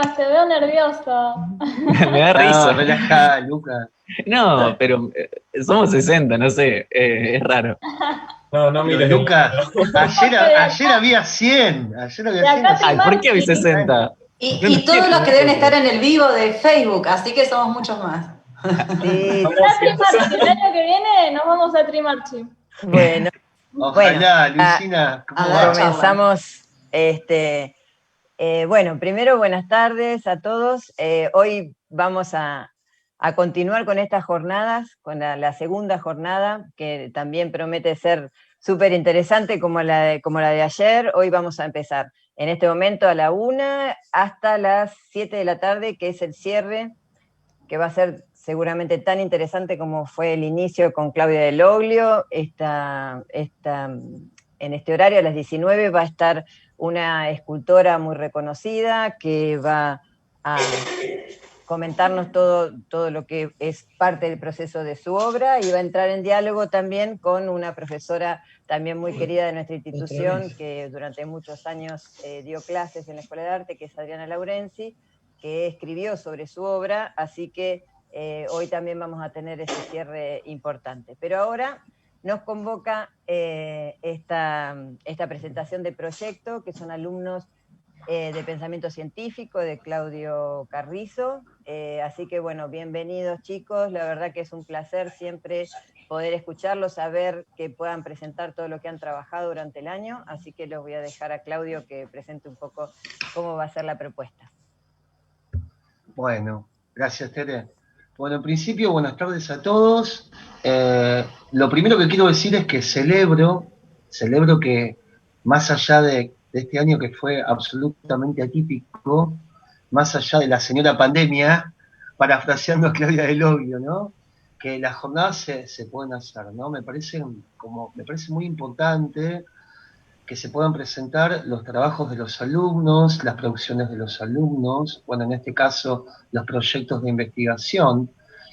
Lucas, te veo nervioso. Me da No, risa. relajá, Lucas. No, pero somos 60, no sé, es raro. No, no Pero mires el Lucas, número. ayer había 100. Ayer había De 100. acá Ay, ¿por qué hay Trimarchi. 60? No Y nos todos los quieren que deben estar nosotros. en el vivo de Facebook, así que somos muchos más. Sí, Mirá Trimarchi, el año que viene nos vamos a Trimarchi. bueno, Ojalá, Luisina, ¿cómo a va? dar comenzamos. Bueno, primero buenas tardes a todos. Hoy vamos a continuar con estas jornadas, con la segunda jornada, que también promete ser súper interesante como la de ayer. Hoy vamos a empezar en este momento a la 1 hasta las 7 de la tarde, que es el cierre, que va a ser seguramente tan interesante como fue el inicio con Claudia Del Oglio. En este horario, a las 19, va a estar una escultora muy reconocida que va a comentarnos todo lo que es parte del proceso de su obra, y va a entrar en diálogo también con una profesora también muy querida de nuestra institución, que durante muchos años dio clases en la Escuela de Arte, que es Adriana Laurenzi, que escribió sobre su obra, así que hoy también vamos a tener ese cierre importante. Pero ahora nos convoca esta presentación de proyecto, que son alumnos de Pensamiento Científico, de Claudio Carrizo. Así que bueno, bienvenidos chicos, la verdad que es un placer siempre poder escucharlos, saber que puedan presentar todo lo que han trabajado durante el año, así que los voy a dejar a Claudio que presente un poco cómo va a ser la propuesta. Bueno, gracias, Tere. Bueno, en principio, buenas tardes a todos. Lo primero que quiero decir es que celebro que más allá de este año que fue absolutamente atípico, más allá de la señora pandemia, parafraseando a Claudia Del Oglio, ¿no? Que las jornadas se pueden hacer, ¿no? Me parece muy importante que se puedan presentar los trabajos de los alumnos, las producciones de los alumnos, bueno, en este caso, los proyectos de investigación,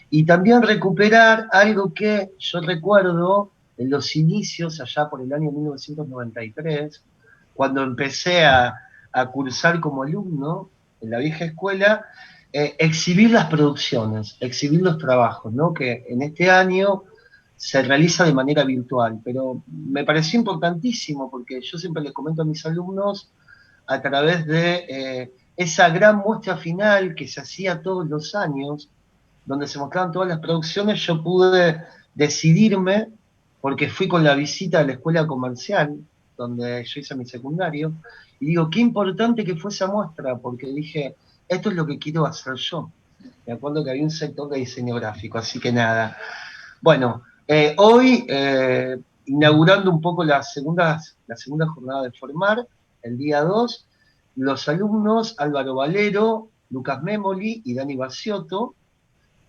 y también recuperar algo que yo recuerdo en los inicios, allá por el año 1993, cuando empecé a cursar como alumno en la vieja escuela, exhibir las producciones, exhibir los trabajos, ¿no? Que en este año se realiza de manera virtual, pero me pareció importantísimo porque yo siempre les comento a mis alumnos a través de esa gran muestra final que se hacía todos los años, donde se mostraban todas las producciones, yo pude decidirme, porque fui con la visita a la escuela comercial, donde yo hice mi secundario, y digo, qué importante que fue esa muestra, porque dije, esto es lo que quiero hacer yo. Me acuerdo que había un sector de diseño gráfico, así que nada. Bueno, hoy, inaugurando un poco la segunda jornada de formar, el día 2, los alumnos Álvaro Valero, Lucas Memoli y Dani Basiotto,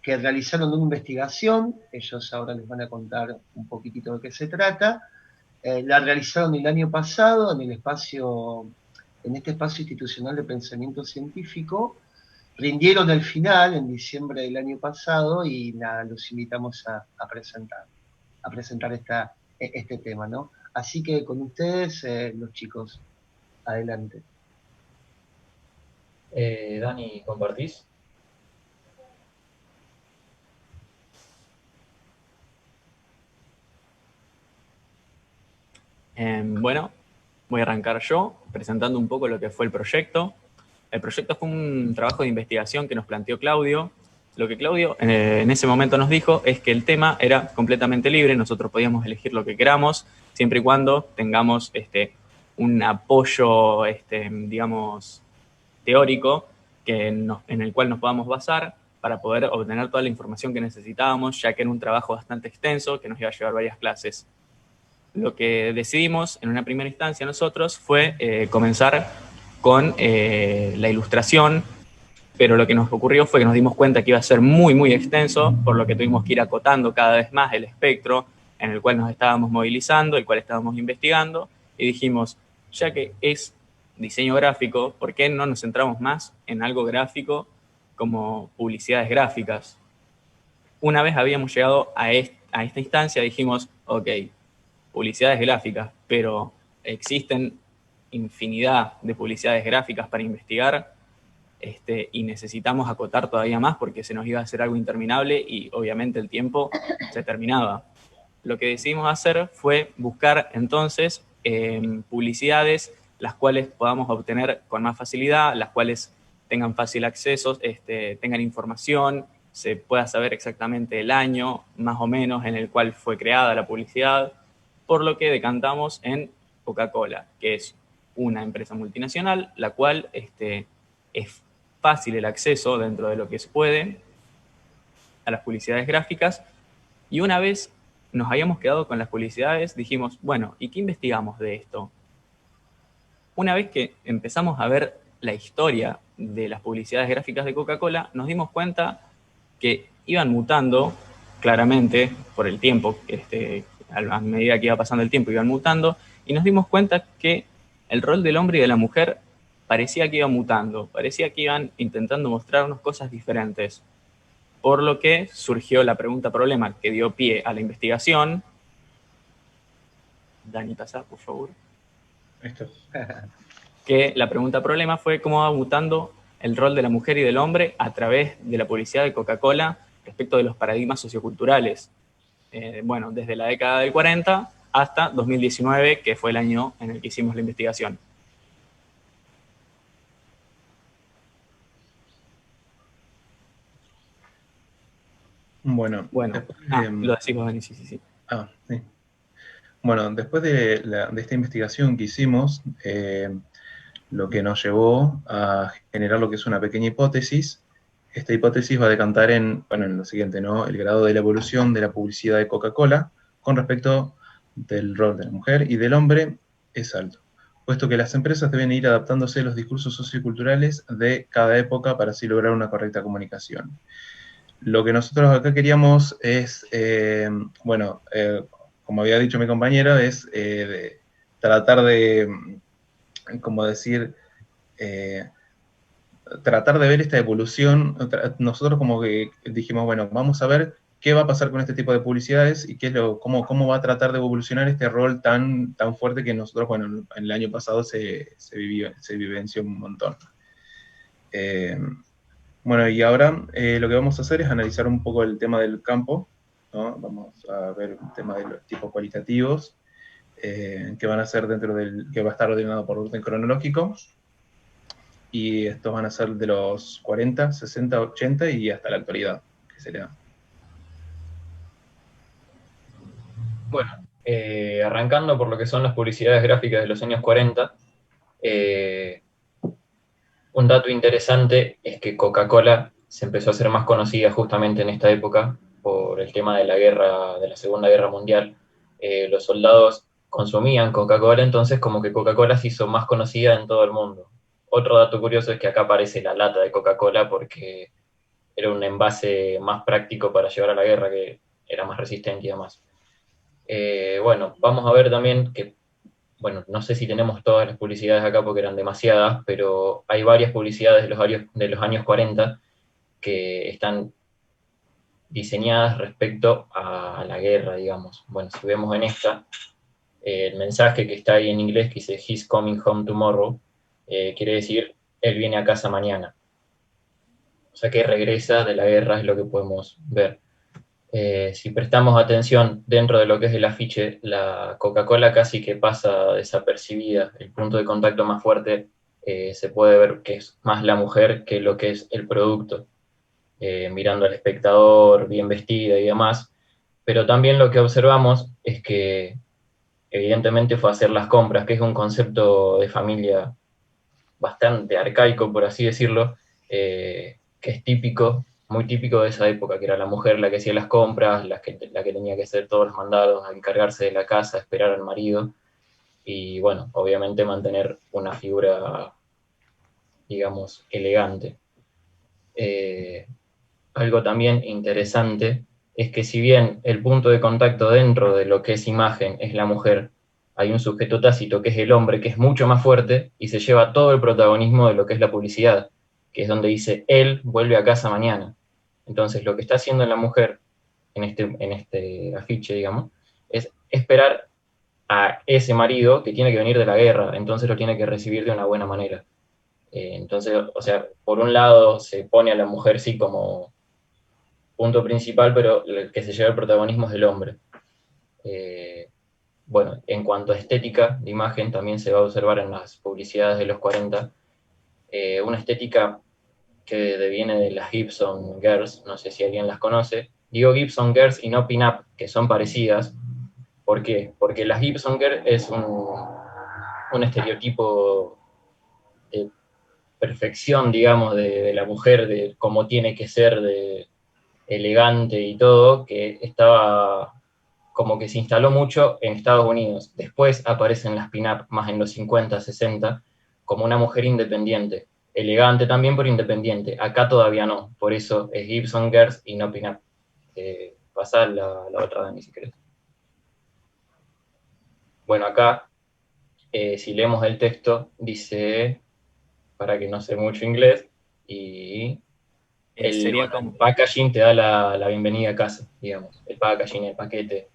que realizaron una investigación, ellos ahora les van a contar un poquitito de qué se trata, la realizaron el año pasado en este espacio institucional de pensamiento científico, rindieron el final en diciembre del año pasado y nada, los invitamos a presentar este tema, ¿no? Así que con ustedes, los chicos, adelante. Dani, ¿compartís? Bueno, voy a arrancar yo presentando un poco lo que fue el proyecto. El proyecto fue un trabajo de investigación que nos planteó Claudio. Lo que Claudio en ese momento nos dijo es que el tema era completamente libre, nosotros podíamos elegir lo que queramos, siempre y cuando tengamos un apoyo, digamos, teórico en el cual nos podamos basar para poder obtener toda la información que necesitábamos, ya que era un trabajo bastante extenso que nos iba a llevar varias clases. Lo que decidimos en una primera instancia nosotros fue comenzar con la ilustración, pero lo que nos ocurrió fue que nos dimos cuenta que iba a ser muy, muy extenso, por lo que tuvimos que ir acotando cada vez más el espectro en el cual nos estábamos movilizando, el cual estábamos investigando, y dijimos, ya que es diseño gráfico, ¿por qué no nos centramos más en algo gráfico como publicidades gráficas? Una vez habíamos llegado a esta instancia, dijimos, ok, publicidades gráficas, pero existen infinidad de publicidades gráficas para investigar. y necesitamos acotar todavía más porque se nos iba a hacer algo interminable y obviamente el tiempo se terminaba. Lo que decidimos hacer fue buscar entonces publicidades las cuales podamos obtener con más facilidad, las cuales tengan fácil acceso, tengan información, se pueda saber exactamente el año más o menos en el cual fue creada la publicidad, por lo que decantamos en Coca-Cola, que es una empresa multinacional, la cual es fácil el acceso dentro de lo que se puede a las publicidades gráficas, y una vez nos habíamos quedado con las publicidades, dijimos, bueno, ¿y qué investigamos de esto? Una vez que empezamos a ver la historia de las publicidades gráficas de Coca-Cola, nos dimos cuenta que iban mutando claramente por el tiempo, a medida que iba pasando el tiempo iban mutando, y nos dimos cuenta que el rol del hombre y de la mujer parecía que iba mutando, parecía que iban intentando mostrarnos cosas diferentes. Por lo que surgió la pregunta-problema que dio pie a la investigación. Dani, pasa, por favor. Esto. Que la pregunta-problema fue cómo va mutando el rol de la mujer y del hombre a través de la publicidad de Coca-Cola respecto de los paradigmas socioculturales. Bueno, desde la década del 40 hasta 2019, que fue el año en el que hicimos la investigación. Bueno, Bueno, lo decimos, Dani, sí. sí. Bueno, después de esta investigación que hicimos, lo que nos llevó a generar lo que es una pequeña hipótesis. Esta hipótesis va a decantar en lo siguiente, ¿no? El grado de la evolución de la publicidad de Coca-Cola con respecto del rol de la mujer y del hombre es alto, puesto que las empresas deben ir adaptándose a los discursos socioculturales de cada época para así lograr una correcta comunicación. Lo que nosotros acá queríamos es, como había dicho mi compañero, es tratar de, como decir, tratar de ver esta evolución. Nosotros como que dijimos, bueno, vamos a ver qué va a pasar con este tipo de publicidades y cómo va a tratar de evolucionar este rol tan fuerte que nosotros, bueno, en el año pasado se vivenció un montón. Bueno, y ahora lo que vamos a hacer es analizar un poco el tema del campo, ¿no? Vamos a ver el tema de los tipos cualitativos, que van a ser que va a estar ordenado por orden cronológico, y estos van a ser de los 40, 60, 80 y hasta la actualidad, que sería. Bueno, arrancando por lo que son las publicidades gráficas de los años 40, un dato interesante es que Coca-Cola se empezó a hacer más conocida justamente en esta época por el tema de la Segunda Guerra Mundial. Los soldados consumían Coca-Cola, entonces como que Coca-Cola se hizo más conocida en todo el mundo. Otro dato curioso es que acá aparece la lata de Coca-Cola porque era un envase más práctico para llevar a la guerra, que era más resistente y demás. Bueno, vamos a ver también que, bueno, no sé si tenemos todas las publicidades acá porque eran demasiadas, pero hay varias publicidades de los años 40 que están diseñadas respecto a la guerra, digamos. Bueno, si vemos en esta, el mensaje que está ahí en inglés que dice "He's coming home tomorrow", quiere decir él viene a casa mañana. O sea que regresa de la guerra, es lo que podemos ver. Si prestamos atención dentro de lo que es el afiche, la Coca-Cola casi que pasa desapercibida. El punto de contacto más fuerte se puede ver que es más la mujer que lo que es el producto. Mirando al espectador, bien vestida y demás. Pero también lo que observamos es que evidentemente fue a hacer las compras, que es un concepto de familia bastante arcaico, por así decirlo, que es típico, muy típico de esa época, que era la mujer la que hacía las compras, la que tenía que hacer todos los mandados, a encargarse de la casa, esperar al marido, y bueno, obviamente mantener una figura, digamos, elegante. Algo también interesante es que si bien el punto de contacto dentro de lo que es imagen es la mujer, hay un sujeto tácito que es el hombre, que es mucho más fuerte y se lleva todo el protagonismo de lo que es la publicidad, que es donde dice, él vuelve a casa mañana. Entonces lo que está haciendo la mujer en este afiche, digamos, es esperar a ese marido que tiene que venir de la guerra, entonces lo tiene que recibir de una buena manera. Entonces, o sea, por un lado se pone a la mujer sí como punto principal, pero el que se lleva el protagonismo es el hombre. Bueno, en cuanto a estética de imagen, también se va a observar en las publicidades de los 40, una estética que deviene de las Gibson Girls, no sé si alguien las conoce. Digo Gibson Girls y no Pin-Up, que son parecidas. ¿Por qué? Porque las Gibson Girls es un estereotipo de perfección, digamos, de la mujer, de cómo tiene que ser, de elegante y todo, que estaba como que se instaló mucho en Estados Unidos. Después aparecen las pin-up más en los 50, 60, como una mujer independiente. Elegante también, pero independiente. Acá todavía no. Por eso es Gibson Girls y no pin-up. Pasá la otra, Dani, si querés. Bueno, acá, si leemos el texto, dice, para que no sé mucho inglés, y Sería el como... packaging te da la bienvenida a casa, digamos. El packaging, el paquete.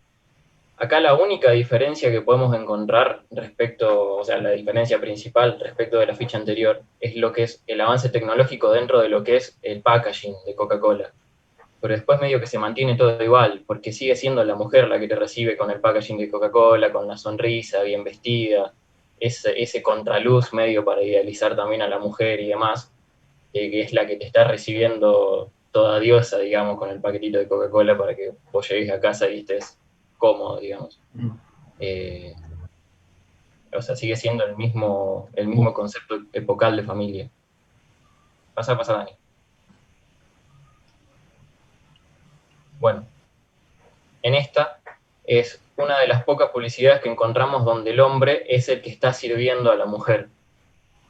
Acá la única diferencia que podemos encontrar respecto, o sea, la diferencia principal respecto de la ficha anterior, es lo que es el avance tecnológico dentro de lo que es el packaging de Coca-Cola. Pero después medio que se mantiene todo igual, porque sigue siendo la mujer la que te recibe con el packaging de Coca-Cola, con la sonrisa, bien vestida, ese contraluz medio para idealizar también a la mujer y demás, que es la que te está recibiendo toda diosa, digamos, con el paquetito de Coca-Cola para que vos llegues a casa y estés cómodo, digamos. O sea, sigue siendo el mismo concepto epocal de familia. Pasa, Dani. Bueno, en esta es una de las pocas publicidades que encontramos donde el hombre es el que está sirviendo a la mujer.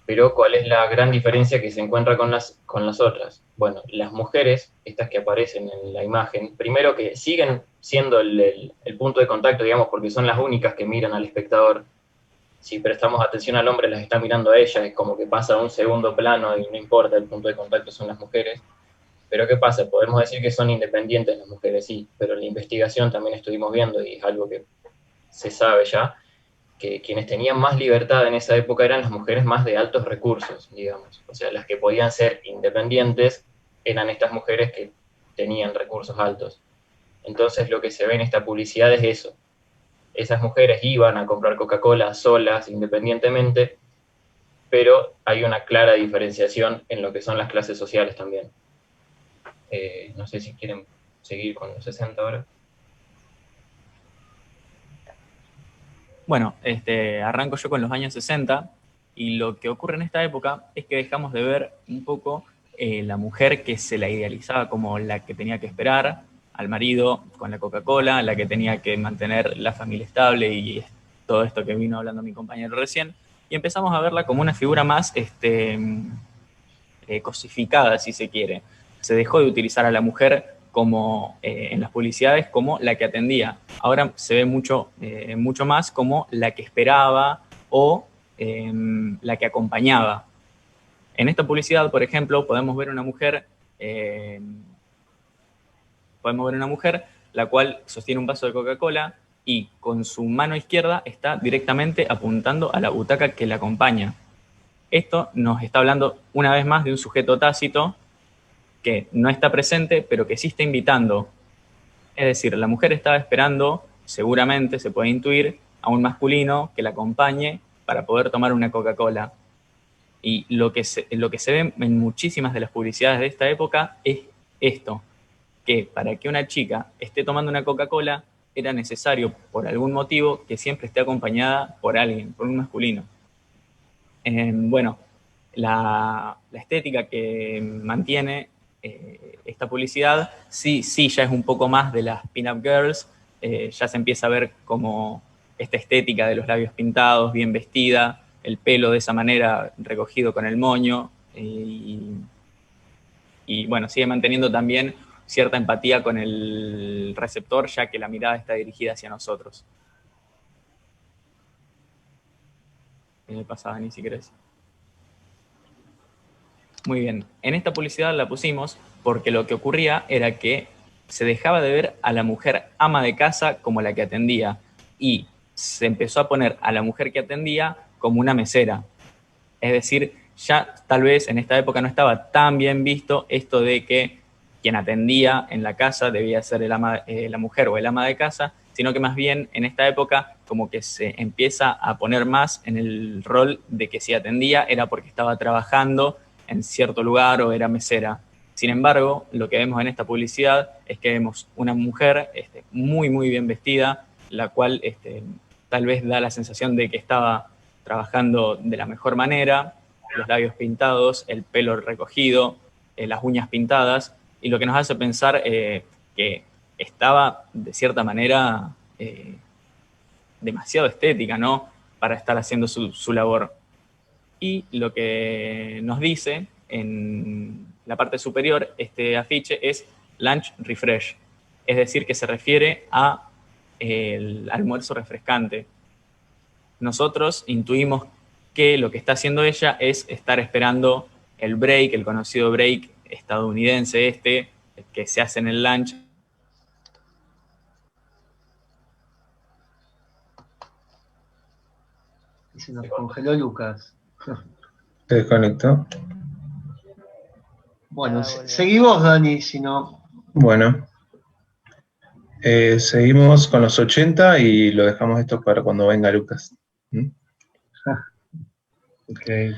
Pero ¿cuál es la gran diferencia que se encuentra con las otras? Bueno, las mujeres, estas que aparecen en la imagen, primero que siguen siendo el punto de contacto, digamos, porque son las únicas que miran al espectador. Si prestamos atención al hombre, las está mirando a ella, es como que pasa a un segundo plano y no importa, el punto de contacto son las mujeres. Pero ¿qué pasa? Podemos decir que son independientes las mujeres, sí, pero en la investigación también estuvimos viendo, y es algo que se sabe ya, que quienes tenían más libertad en esa época eran las mujeres más de altos recursos, digamos. O sea, las que podían ser independientes eran estas mujeres que tenían recursos altos. Entonces lo que se ve en esta publicidad es eso. Esas mujeres iban a comprar Coca-Cola solas, independientemente, pero hay una clara diferenciación en lo que son las clases sociales también. No sé si quieren seguir con los 60 ahora. Bueno, arranco yo con los años 60 y lo que ocurre en esta época es que dejamos de ver un poco la mujer que se la idealizaba como la que tenía que esperar al marido con la Coca-Cola, la que tenía que mantener la familia estable y todo esto que vino hablando mi compañero recién, y empezamos a verla como una figura más cosificada, si se quiere. Se dejó de utilizar a la mujer como en las publicidades como la que atendía. Ahora se ve mucho más como la que esperaba o la que acompañaba. En esta publicidad, por ejemplo, podemos ver una mujer la cual sostiene un vaso de Coca-Cola y con su mano izquierda está directamente apuntando a la butaca que la acompaña. Esto nos está hablando una vez más de un sujeto tácito que no está presente, pero que sí está invitando. Es decir, la mujer estaba esperando, seguramente se puede intuir, a un masculino que la acompañe para poder tomar una Coca-Cola. Y lo que se ve en muchísimas de las publicidades de esta época es esto, que para que una chica esté tomando una Coca-Cola era necesario, por algún motivo, que siempre esté acompañada por alguien, por un masculino. Bueno, la estética que mantiene esta publicidad sí ya es un poco más de las pin-up girls, ya se empieza a ver como esta estética de los labios pintados, bien vestida, el pelo de esa manera recogido con el moño, y bueno, sigue manteniendo también cierta empatía con el receptor, ya que la mirada está dirigida hacia nosotros. Pasa, Dani, si querés. Muy bien. En esta publicidad la pusimos porque lo que ocurría era que se dejaba de ver a la mujer ama de casa como la que atendía y se empezó a poner a la mujer que atendía como una mesera. Es decir, ya tal vez en esta época no estaba tan bien visto esto de que quien atendía en la casa debía ser la mujer o el ama de casa, sino que más bien en esta época como que se empieza a poner más en el rol de que si atendía era porque estaba trabajando en cierto lugar o era mesera. Sin embargo, lo que vemos en esta publicidad es que vemos una mujer muy, muy bien vestida, la cual tal vez da la sensación de que estaba trabajando de la mejor manera, los labios pintados, el pelo recogido, las uñas pintadas, y lo que nos hace pensar que estaba de cierta manera demasiado estética, ¿no? Para estar haciendo su labor. Y lo que nos dice en la parte superior este afiche es Lunch Refresh, es decir, que se refiere a el almuerzo refrescante. Nosotros intuimos que lo que está haciendo ella es estar esperando el break, el conocido break estadounidense que se hace en el lunch. Y se nos congeló Lucas. Se desconectó. Bueno, seguimos, Dani, si no. Bueno, seguimos con los 80 y lo dejamos esto para cuando venga Lucas. ¿Mm? Ok.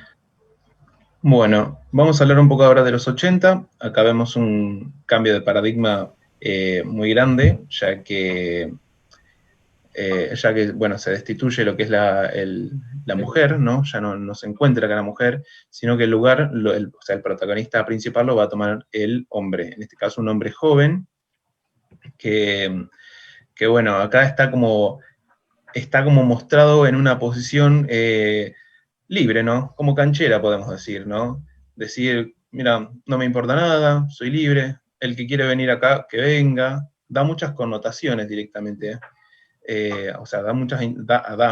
Bueno, vamos a hablar un poco ahora de los 80. Acá vemos un cambio de paradigma muy grande, ya que bueno, se destituye lo que es la mujer, ¿no? Ya no se encuentra acá la mujer, sino que el lugar, o sea, el protagonista principal lo va a tomar el hombre, en este caso un hombre joven, que bueno, acá está como mostrado en una posición libre, ¿no? Como canchera, podemos decir, ¿no? Decir, mira, no me importa nada, soy libre, el que quiere venir acá, que venga, da muchas connotaciones directamente, o sea, da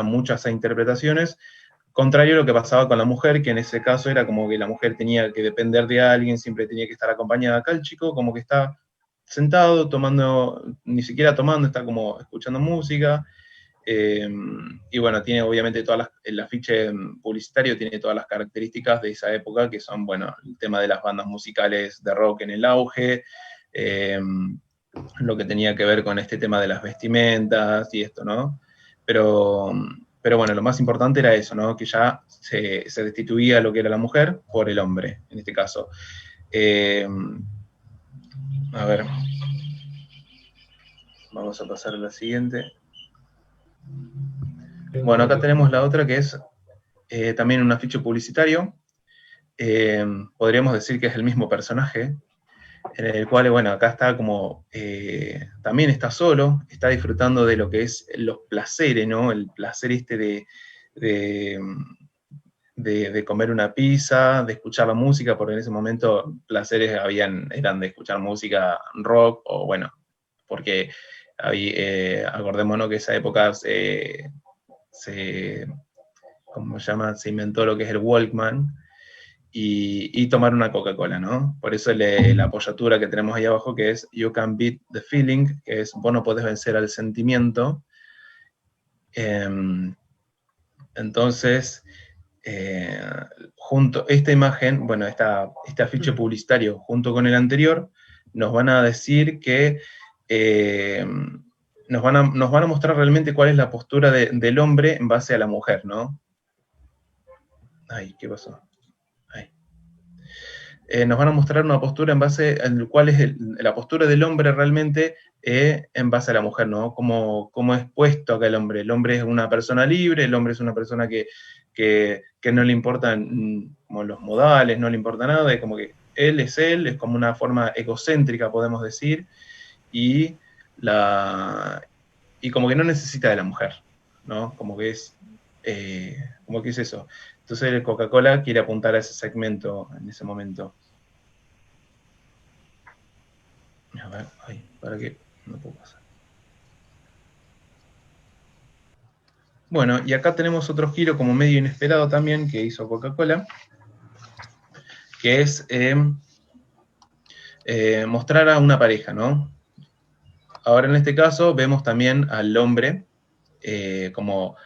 muchas interpretaciones, contrario a lo que pasaba con la mujer, que en ese caso era como que la mujer tenía que depender de alguien, siempre tenía que estar acompañada. Acá el chico como que está sentado, tomando, ni siquiera tomando, está como escuchando música, y bueno, tiene obviamente el afiche publicitario tiene todas las características de esa época, que son, bueno, el tema de las bandas musicales de rock en el auge, lo que tenía que ver con este tema de las vestimentas y esto, ¿no? Pero bueno, lo más importante era eso, ¿no? Que ya se destituía lo que era la mujer por el hombre, en este caso. A ver. Vamos a pasar a la siguiente. Bueno, acá tenemos la otra que es también un afiche publicitario. Podríamos decir que es el mismo personaje, en el cual, bueno, acá está como, también está solo, está disfrutando de lo que es los placeres, ¿no? El placer de comer una pizza, de escuchar la música, porque en ese momento placeres eran de escuchar música rock, o bueno, porque acordémonos que esa época ¿cómo se llama? Se inventó lo que es el Walkman, y tomar una Coca-Cola, ¿no? Por eso la apoyatura que tenemos ahí abajo, que es You Can Beat the Feeling, que es vos no podés vencer al sentimiento. Entonces, esta imagen, bueno, este afiche publicitario junto con el anterior, nos van a decir que nos van a mostrar realmente cuál es la postura del hombre en base a la mujer, ¿no? Ay, ¿qué pasó? Nos van a mostrar una postura en base a cuál es la postura del hombre realmente en base a la mujer, ¿no? Cómo es puesto acá el hombre. El hombre es una persona libre, el hombre es una persona que no le importan como los modales, no le importa nada, es como que él, es como una forma egocéntrica, podemos decir, y como que no necesita de la mujer, ¿no? Como que es eso. Entonces Coca-Cola quiere apuntar a ese segmento en ese momento. A ver, ¿para qué? No puedo pasar. Bueno, y acá tenemos otro giro como medio inesperado también que hizo Coca-Cola, que es mostrar a una pareja, ¿no? Ahora en este caso vemos también al hombre como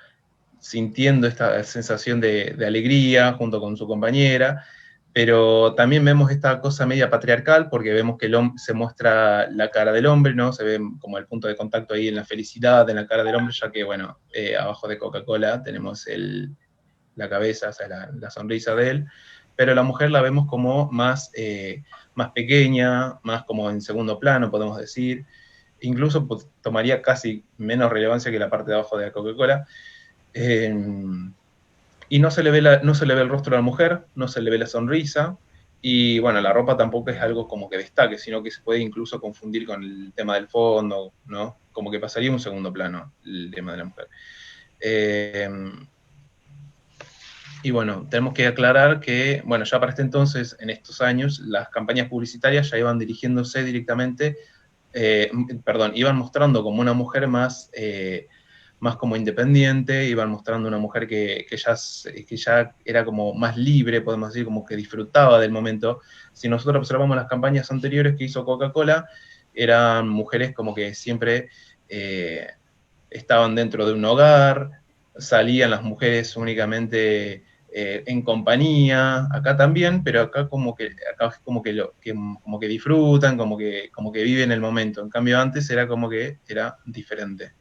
sintiendo esta sensación de alegría junto con su compañera, pero también vemos esta cosa media patriarcal, porque vemos que se muestra la cara del hombre, ¿no? Se ve como el punto de contacto ahí en la felicidad, en la cara del hombre, ya que, bueno, abajo de Coca-Cola tenemos la cabeza, o sea, la sonrisa de él, pero la mujer la vemos como más pequeña, más como en segundo plano, podemos decir, incluso pues, tomaría casi menos relevancia que la parte de abajo de la Coca-Cola, y no se le ve el rostro de la mujer, no se le ve la sonrisa, y bueno, la ropa tampoco es algo como que destaque, sino que se puede incluso confundir con el tema del fondo, ¿no? Como que pasaría a un segundo plano el tema de la mujer. Y bueno, tenemos que aclarar que, bueno, ya para este entonces, en estos años, las campañas publicitarias ya iban dirigiéndose directamente, iban mostrando como una mujer más como independiente, iban mostrando una mujer que ya era como más libre, podemos decir, como que disfrutaba del momento. Si nosotros observamos las campañas anteriores que hizo Coca-Cola, eran mujeres como que siempre estaban dentro de un hogar, salían las mujeres únicamente en compañía, acá también, pero acá como que disfrutan, como que viven el momento. En cambio antes era como que era diferente.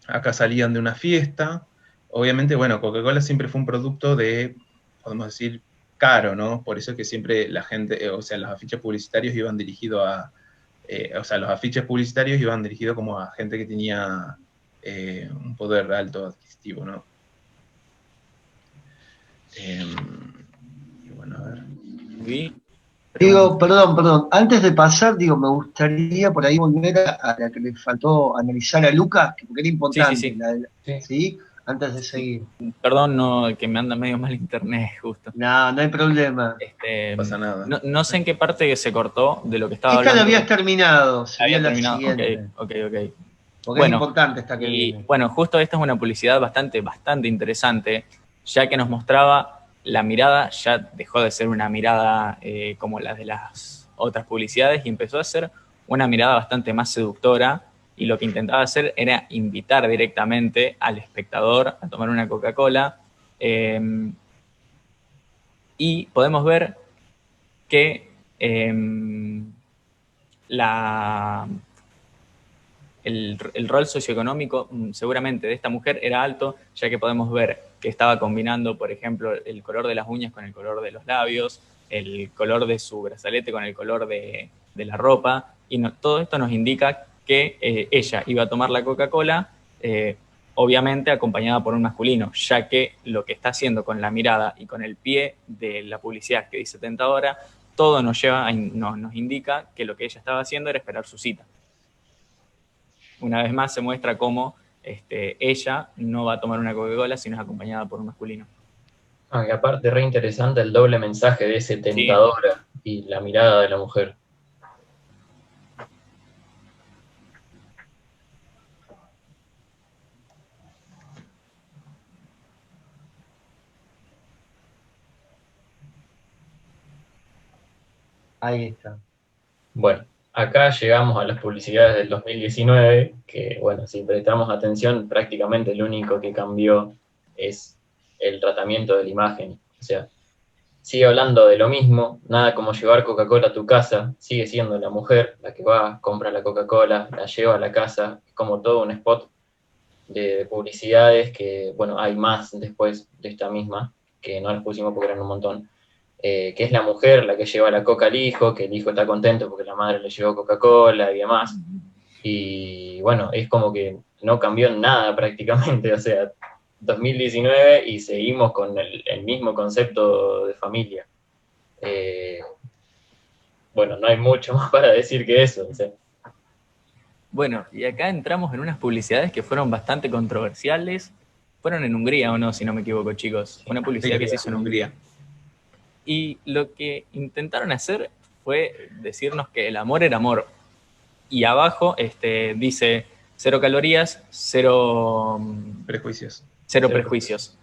Acá salían de una fiesta, obviamente, bueno, Coca-Cola siempre fue un producto podemos decir, caro, ¿no? Por eso es que siempre la gente, o sea, los afiches publicitarios iban dirigidos como a gente que tenía un poder alto adquisitivo, ¿no? Y bueno, a ver. Digo, perdón, antes de pasar, me gustaría por ahí volver a la que le faltó analizar a Lucas, porque era importante, Sí. ¿sí? Antes de seguir. Perdón, no, que me anda medio mal internet, justo. No hay problema. No pasa nada. No sé en qué parte se cortó de lo que estaba Esta hablando. la habías terminado, sería Había la terminado, siguiente. ok. Porque Bueno, es importante esta que y viene. bueno, justo esta es una publicidad bastante interesante, ya que nos mostraba la mirada, ya dejó de ser una mirada como la de las otras publicidades y empezó a ser una mirada bastante más seductora, y lo que intentaba hacer era invitar directamente al espectador a tomar una Coca-Cola, y podemos ver que el rol socioeconómico seguramente de esta mujer era alto, ya que podemos ver que estaba combinando, por ejemplo, el color de las uñas con el color de los labios, el color de su brazalete con el color de la ropa, y todo esto nos indica que ella iba a tomar la Coca-Cola, obviamente acompañada por un masculino, ya que lo que está haciendo con la mirada y con el pie de la publicidad que dice tentadora, todo nos indica que lo que ella estaba haciendo era esperar su cita. Una vez más se muestra cómo ella no va a tomar una Coca-Cola si no es acompañada por un masculino. Y aparte, re interesante el doble mensaje de ese tentadora y la mirada de la mujer. Ahí está. Bueno, acá llegamos a las publicidades del 2019, que bueno, si prestamos atención, prácticamente lo único que cambió es el tratamiento de la imagen. O sea, sigue hablando de lo mismo, nada como llevar Coca-Cola a tu casa, sigue siendo la mujer la que va, compra la Coca-Cola, la lleva a la casa, es como todo un spot de publicidades que, bueno, hay más después de esta misma, que no las pusimos porque eran un montón, que es la mujer la que lleva la coca al hijo, que el hijo está contento porque la madre le llevó Coca-Cola y demás. Y bueno, es como que no cambió nada prácticamente, o sea, 2019 y seguimos con el mismo concepto de familia. Bueno, no hay mucho más para decir que eso. O sea. Bueno, y acá entramos en unas publicidades que fueron bastante controversiales. Fueron en Hungría, ¿o no? Si no me equivoco, chicos. Una publicidad que se hizo en Hungría. Y lo que intentaron hacer fue decirnos que el amor era amor. Y abajo dice 0 calorías, 0 prejuicios. 0 prejuicios.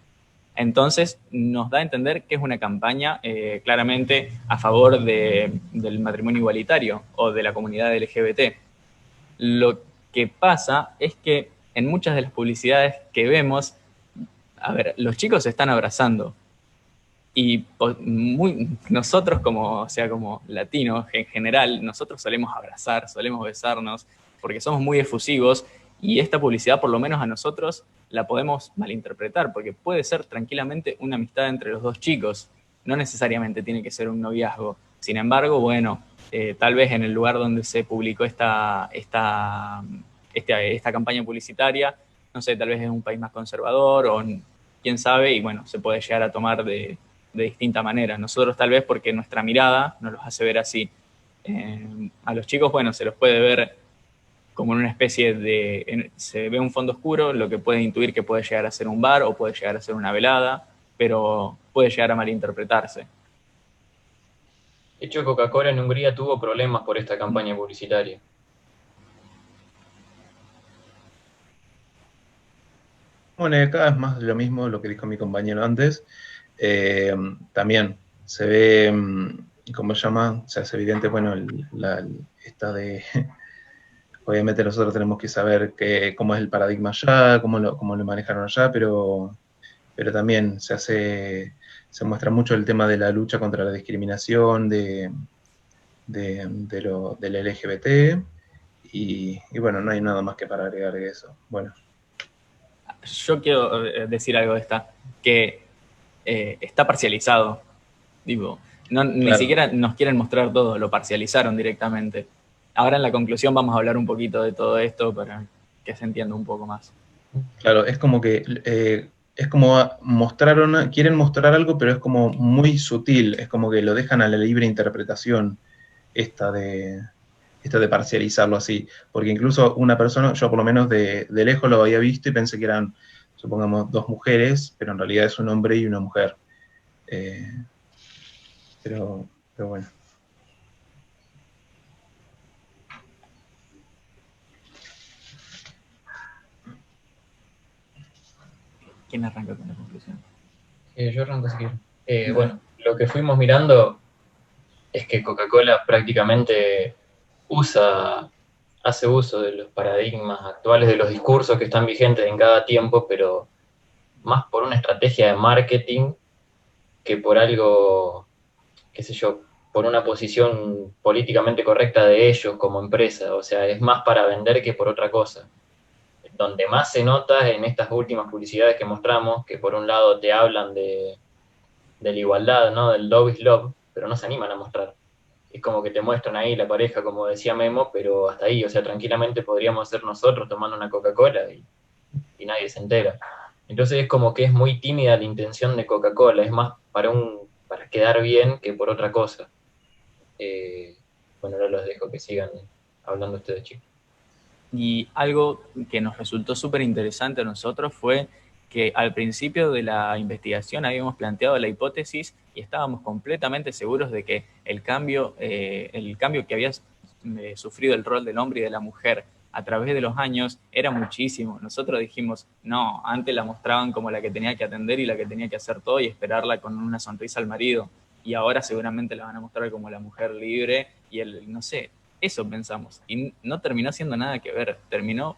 Entonces nos da a entender que es una campaña claramente a favor del matrimonio igualitario o de la comunidad LGBT. Lo que pasa es que en muchas de las publicidades que vemos, a ver, los chicos se están abrazando. Y nosotros como, o sea, como latinos en general, nosotros solemos abrazar, solemos besarnos, porque somos muy efusivos, y esta publicidad, por lo menos a nosotros, la podemos malinterpretar, porque puede ser tranquilamente una amistad entre los dos chicos, no necesariamente tiene que ser un noviazgo. Sin embargo, bueno, tal vez en el lugar donde se publicó esta campaña publicitaria, no sé, tal vez es un país más conservador, o quién sabe, y bueno, se puede llegar a tomar de distinta manera. Nosotros tal vez porque nuestra mirada nos los hace ver así. A los chicos, bueno, se los puede ver como en una especie de... se ve un fondo oscuro, lo que puede intuir que puede llegar a ser un bar o puede llegar a ser una velada, pero puede llegar a malinterpretarse. De hecho, Coca-Cola en Hungría tuvo problemas por esta campaña publicitaria. Bueno, y acá es más lo mismo lo que dijo mi compañero antes. También se ve, ¿cómo se llama? Se hace evidente, bueno, esta de... Obviamente nosotros tenemos que saber cómo es el paradigma allá, cómo lo manejaron allá, pero también se muestra mucho el tema de la lucha contra la discriminación del LGBT, y bueno, no hay nada más que para agregar que eso. Bueno. Yo quiero decir algo de que está parcializado. Digo, ni siquiera nos quieren mostrar todo, lo parcializaron directamente. Ahora en la conclusión vamos a hablar un poquito de todo esto para que se entienda un poco más. Claro, es como que quieren mostrar algo, pero es como muy sutil, es como que lo dejan a la libre interpretación esta de parcializarlo así, porque incluso una persona, yo por lo menos de lejos lo había visto y pensé que eran, supongamos, dos mujeres, pero en realidad es un hombre y una mujer. Pero bueno. ¿Quién arranca con la conclusión? Yo arranco si quiero. Bueno, lo que fuimos mirando es que Coca-Cola prácticamente hace uso de los paradigmas actuales, de los discursos que están vigentes en cada tiempo, pero más por una estrategia de marketing que por algo, qué sé yo, por una posición políticamente correcta de ellos como empresa. O sea, es más para vender que por otra cosa. Donde más se nota en estas últimas publicidades que mostramos, que por un lado te hablan de la igualdad, ¿no? Del love is love, pero no se animan a mostrar. Es como que te muestran ahí la pareja, como decía Memo, pero hasta ahí, o sea, tranquilamente podríamos ser nosotros tomando una Coca-Cola y nadie se entera. Entonces es como que es muy tímida la intención de Coca-Cola, es más para quedar bien que por otra cosa. Bueno, ahora los dejo que sigan hablando ustedes, chicos. Y algo que nos resultó súper interesante a nosotros fue que al principio de la investigación habíamos planteado la hipótesis y estábamos completamente seguros de que el cambio que había sufrido el rol del hombre y de la mujer a través de los años era muchísimo. Nosotros dijimos, no, antes la mostraban como la que tenía que atender y la que tenía que hacer todo y esperarla con una sonrisa al marido. Y ahora seguramente la van a mostrar como la mujer libre y no sé, eso pensamos. Y no terminó siendo nada que ver, terminó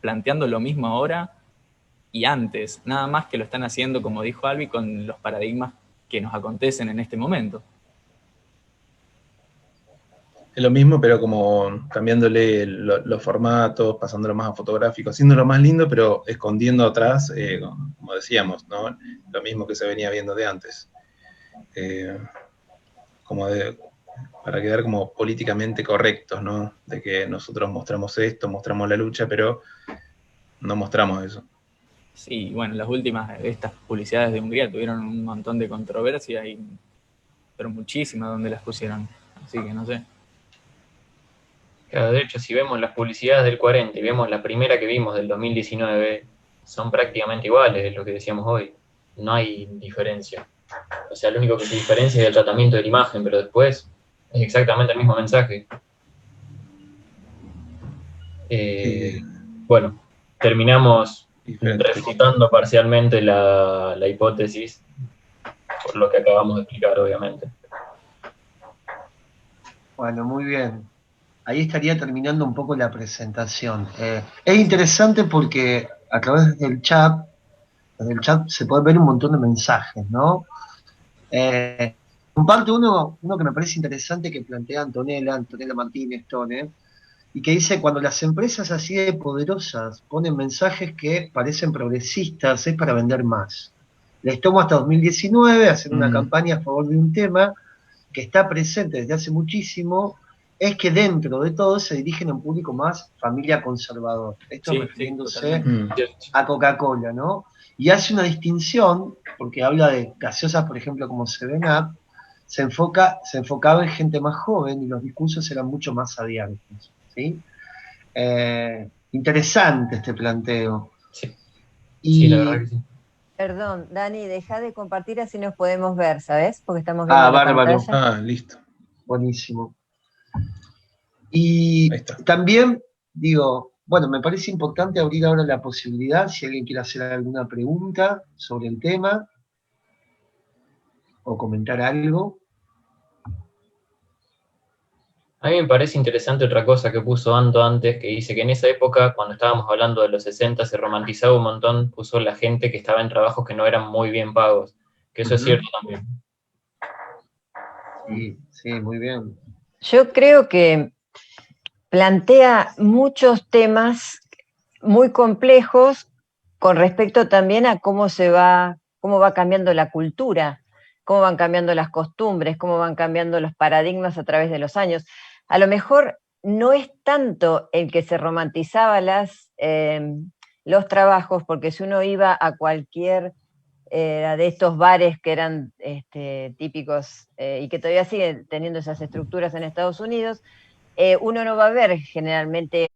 planteando lo mismo ahora y antes, nada más que lo están haciendo, como dijo Albi, con los paradigmas que nos acontecen en este momento. Es lo mismo, pero como cambiándole los formatos, pasándolo más a fotográfico, haciéndolo más lindo, pero escondiendo atrás, como decíamos, ¿no? Lo mismo que se venía viendo de antes. Para quedar como políticamente correctos, ¿no? De que nosotros mostramos esto, mostramos la lucha, pero no mostramos eso. Sí, bueno, las últimas, estas publicidades de Hungría tuvieron un montón de controversia, pero muchísimas donde las pusieron, así que no sé. Claro, de hecho, si vemos las publicidades del 40 y vemos la primera que vimos del 2019, son prácticamente iguales de lo que decíamos hoy. No hay diferencia. O sea, lo único que se diferencia es el tratamiento de la imagen, pero después es exactamente el mismo mensaje. Bueno, terminamos refutando parcialmente la hipótesis, por lo que acabamos de explicar, obviamente. Bueno, muy bien. ahí estaría terminando un poco la presentación. Es interesante porque a través desde el chat se pueden ver un montón de mensajes, ¿no? Comparto uno que me parece interesante que plantea Antonella Martínez Tone, y que dice: cuando las empresas así de poderosas ponen mensajes que parecen progresistas, es para vender más. Les tomo hasta 2019 hacer una campaña a favor de un tema que está presente desde hace muchísimo, es que dentro de todo se dirigen a un público más familia conservador. Esto Sí, refiriéndose totalmente. a Coca-Cola, ¿no? Y hace una distinción, porque habla de gaseosas, por ejemplo, como 7-Up, se enfocaba en gente más joven y los discursos eran mucho más abiertos, ¿sí? Interesante este planteo. Sí, sí, la verdad Y, que sí. Perdón, Dani, deja de compartir así nos podemos ver, ¿sabes? Porque estamos viendo la bárbaro, pantalla. Listo. buenísimo. Y Ahí está. también digo, bueno, me parece importante abrir ahora la posibilidad, si alguien quiere hacer alguna pregunta sobre el tema o comentar algo. A mí me parece interesante otra cosa que puso Anto antes, que dice que en esa época, cuando estábamos hablando de los 60, se romantizaba un montón, puso la gente que estaba en trabajos que no eran muy bien pagos, que eso es cierto también. Sí, sí, muy bien. Yo creo que plantea muchos temas muy complejos con respecto también a cómo va cambiando la cultura, cómo van cambiando las costumbres, cómo van cambiando los paradigmas a través de los años. A lo mejor no es tanto el que se romantizaba los trabajos, porque si uno iba a cualquier de estos bares que eran típicos y que todavía siguen teniendo esas estructuras en Estados Unidos, uno no va a ver generalmente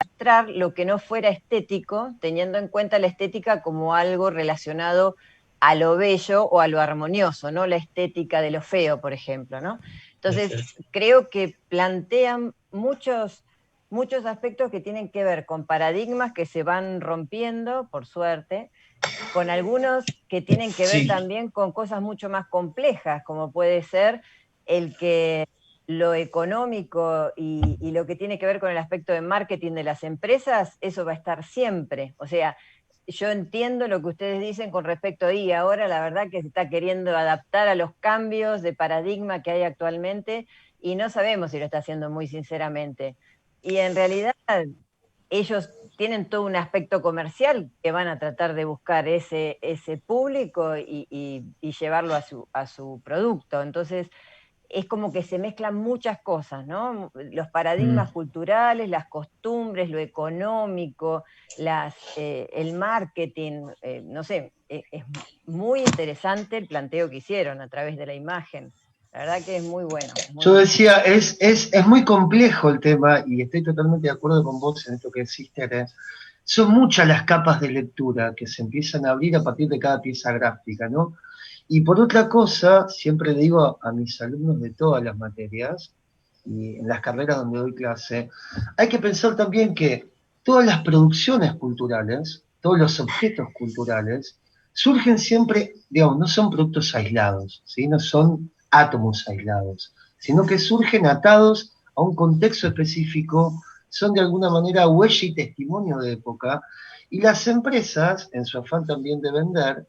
mostrar lo que no fuera estético, teniendo en cuenta la estética como algo relacionado a lo bello o a lo armonioso, no la estética de lo feo, por ejemplo, ¿no? Entonces, creo que plantean muchos aspectos que tienen que ver con paradigmas que se van rompiendo, por suerte, con algunos que tienen que ver también con cosas mucho más complejas, como puede ser el que lo económico y lo que tiene que ver con el aspecto de marketing de las empresas, eso va a estar siempre. O sea, yo entiendo lo que ustedes dicen con respecto a ahora la verdad que se está queriendo adaptar a los cambios de paradigma que hay actualmente y no sabemos si lo está haciendo muy sinceramente. Y en realidad ellos tienen todo un aspecto comercial que van a tratar de buscar ese público y llevarlo a su producto. Entonces, es como que se mezclan muchas cosas, ¿no? Los paradigmas culturales, las costumbres, lo económico, el marketing, no sé, es muy interesante el planteo que hicieron a través de la imagen. La verdad que es muy bueno. Yo decía, es muy complejo el tema y estoy totalmente de acuerdo con vos en esto que decís, Tere. Son muchas las capas de lectura que se empiezan a abrir a partir de cada pieza gráfica, ¿no? Y por otra cosa, siempre le digo a mis alumnos de todas las materias y en las carreras donde doy clase, hay que pensar también que todas las producciones culturales, todos los objetos culturales, surgen siempre, digamos, no son productos aislados, ¿sí? No son átomos aislados, sino que surgen atados a un contexto específico, son de alguna manera huella y testimonio de época, y las empresas, en su afán también de vender,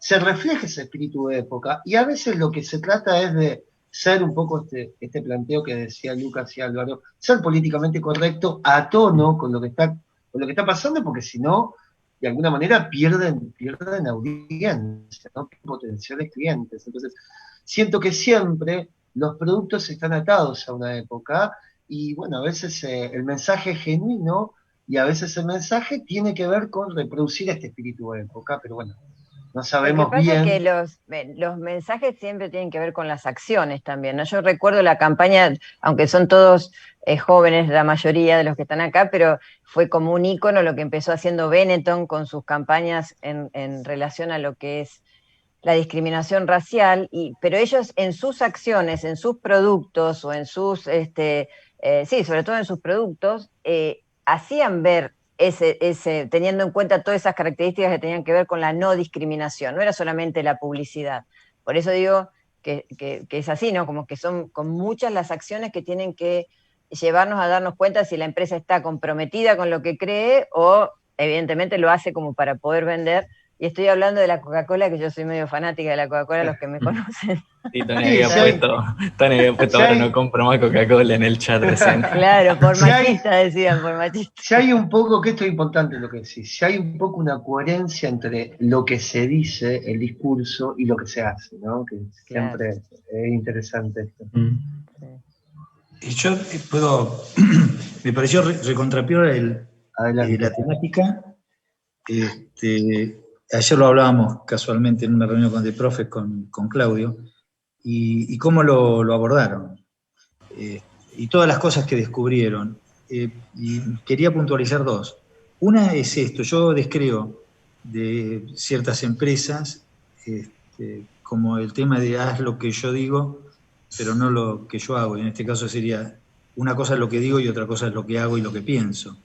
se refleja ese espíritu de época, y a veces lo que se trata es de ser un poco este planteo que decía Lucas y Álvaro, ser políticamente correcto a tono con lo que está pasando, porque si no, de alguna manera pierden audiencia, ¿no? Potenciales clientes. Entonces, siento que siempre los productos están atados a una época y bueno, a veces el mensaje es genuino y a veces el mensaje tiene que ver con reproducir este espíritu de época, pero bueno, no Lo que sabemos pasa es bien. que los mensajes siempre tienen que ver con las acciones también, ¿no? Yo recuerdo la campaña, aunque son todos jóvenes, la mayoría de los que están acá, pero fue como un ícono lo que empezó haciendo Benetton con sus campañas en relación a lo que es la discriminación racial, pero ellos en sus acciones, en sus productos o en sus, sí, sobre todo en sus productos, hacían ver teniendo en cuenta todas esas características que tenían que ver con la no discriminación, no era solamente la publicidad. Por eso digo que es así, ¿no? Como que son con muchas las acciones que tienen que llevarnos a darnos cuenta si la empresa está comprometida con lo que cree o evidentemente lo hace como para poder vender. Y estoy hablando de la Coca-Cola, que yo soy medio fanática de la Coca-Cola, los que me conocen. Sí, Tony había puesto ahora no compro más Coca-Cola en el chat recién. Claro, por Si hay- machista decían, por machista. Si hay un poco, que esto es importante lo que decís, si hay un poco una coherencia entre lo que se dice, el discurso, y lo que se hace, ¿no? Que siempre es interesante esto. Y yo puedo, me pareció recontrapiola la temática. Ayer lo hablábamos casualmente en una reunión con The Profes con Claudio, y cómo lo abordaron, y todas las cosas que descubrieron. Y quería puntualizar dos. Una es esto: yo descreo de ciertas empresas, como el tema de haz lo que yo digo, pero no lo que yo hago. Y en este caso sería, una cosa es lo que digo y otra cosa es lo que hago y lo que pienso.